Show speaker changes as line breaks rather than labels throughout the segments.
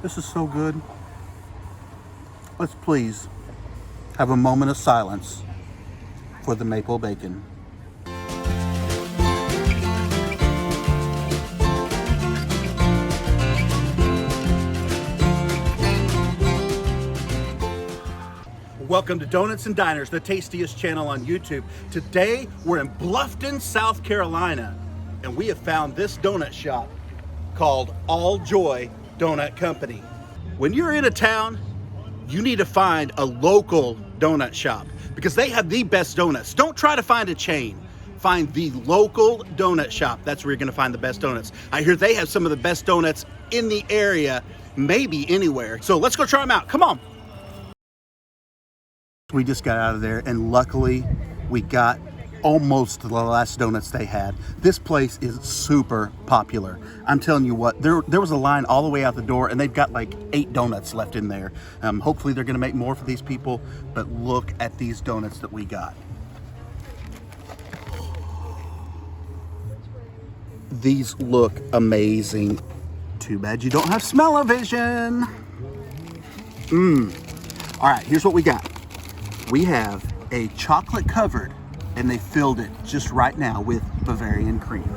This is so good. Let's please have a moment of silence for the maple bacon. Welcome to Donuts and Diners, the tastiest channel on YouTube. Today, we're in Bluffton, South Carolina, and we have found this donut shop called Alljoy Donut Company. When you're in a town, you need to find a local donut shop because they have the best donuts. Don't try to find a chain. Find the local donut shop. That's where you're gonna find the best donuts. I hear they have some of the best donuts in the area, maybe anywhere. So let's go try them out, come on. We just got out of there and luckily we got almost the last donuts they had. This place is super popular. I'm telling you what, there was a line all the way out the door and they've got like 8 donuts left in there. Hopefully they're gonna make more for these people, but look at these donuts that we got. These look amazing. Too bad you don't have smell-o-vision. All right, here's what we got. We have a chocolate covered, and they filled it just right now with Bavarian cream.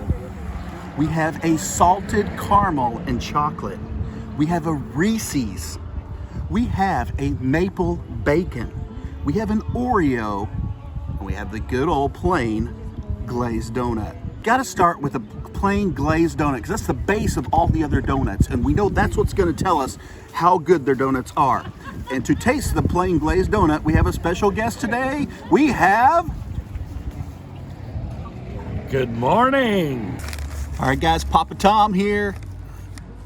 We have a salted caramel and chocolate. We have a Reese's. We have a maple bacon. We have an Oreo. And we have the good old plain glazed donut. Gotta start with a plain glazed donut because that's the base of all the other donuts. And we know that's what's gonna tell us how good their donuts are. And to taste the plain glazed donut, we have a special guest today. We have...
Good morning.
All right, guys, Papa Tom here.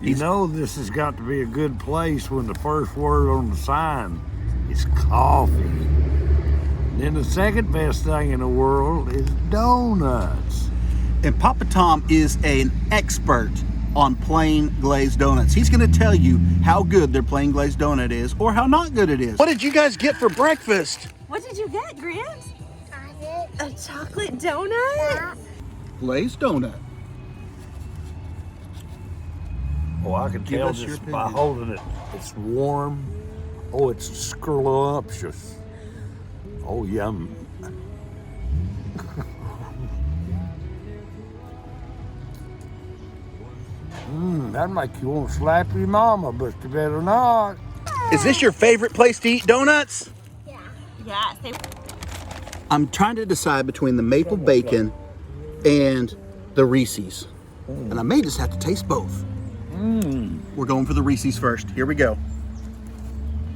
You know this has got to be a good place when the first word on the sign is coffee. Then the second best thing in the world is donuts.
And Papa Tom is an expert on plain glazed donuts. He's gonna tell you how good their plain glazed donut is or how not good it is. What did you guys get for breakfast?
What did you get, Grant? A chocolate donut?
Glazed donut.
Oh, I can tell
us your
just by
opinion.
holding it. It's warm. Oh, it's scrumptious. Oh, yum. That'd make you want to slap your mama, but you better not.
Is this your favorite place to eat donuts?
Yeah.
I'm trying to decide between the maple bacon and the Reese's. And I may just have to taste both. We're going for the Reese's first. Here we go.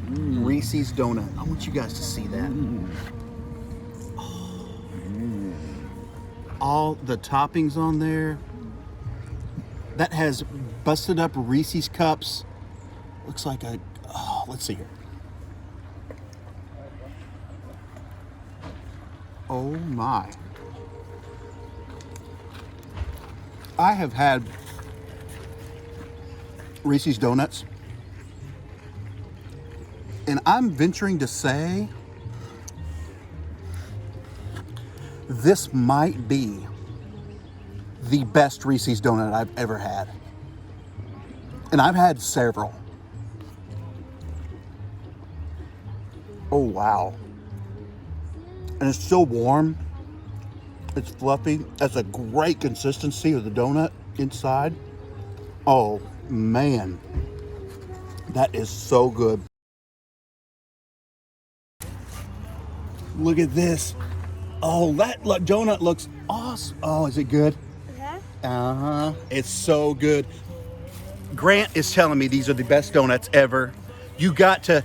Reese's donut. I want you guys to see that. Oh. All the toppings on there. That has busted up Reese's cups. Looks like a, oh, let's see here. Oh my. I have had Reese's donuts, and I'm venturing to say this might be the best Reese's donut I've ever had. And I've had several. Oh wow. And it's still warm. It's fluffy. That's a great consistency of the donut inside. Oh man, that is so good. Look at this. Oh, that donut looks awesome. Oh, is it good? Uh-huh. It's so good. Grant is telling me these are the best donuts ever. You got to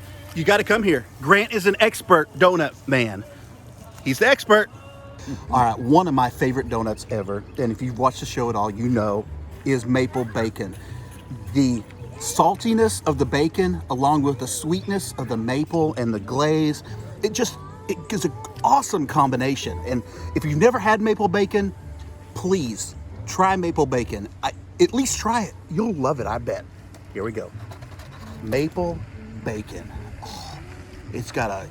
come here. Grant is an expert donut man. He's the expert. All right, one of my favorite donuts ever, and if you've watched the show at all, you know, is maple bacon. The saltiness of the bacon along with the sweetness of the maple and the glaze, it gives an awesome combination. And if you've never had maple bacon, please try maple bacon. At least try it. You'll love it, I bet. Here we go. Maple bacon. Oh, it's got a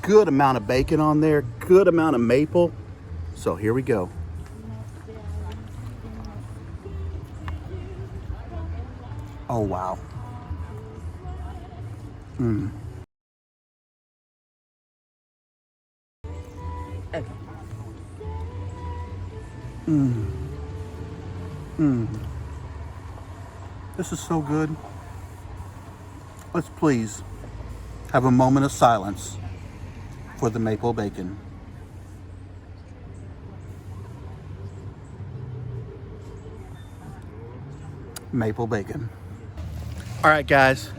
good amount of bacon on there, good amount of maple. So here we go. Oh, wow.
Okay.
This is so good. Let's please have a moment of silence for the maple bacon. Maple bacon. All right, guys.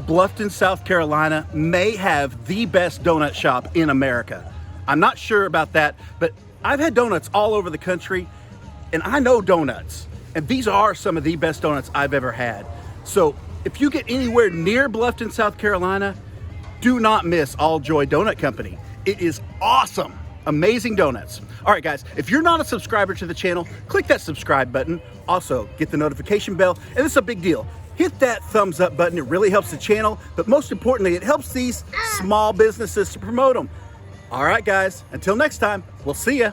Bluffton, South Carolina may have the best donut shop in America. I'm not sure about that, but I've had donuts all over the country, and I know donuts. And these are some of the best donuts I've ever had. So if you get anywhere near Bluffton, South Carolina, do not miss Alljoy Donut Company. It is awesome. Amazing donuts. All right, guys, if you're not a subscriber to the channel, click that subscribe button. Also, get the notification bell. And this is a big deal. Hit that thumbs up button. It really helps the channel. But most importantly, it helps these small businesses to promote them. All right, guys, until next time, we'll see ya.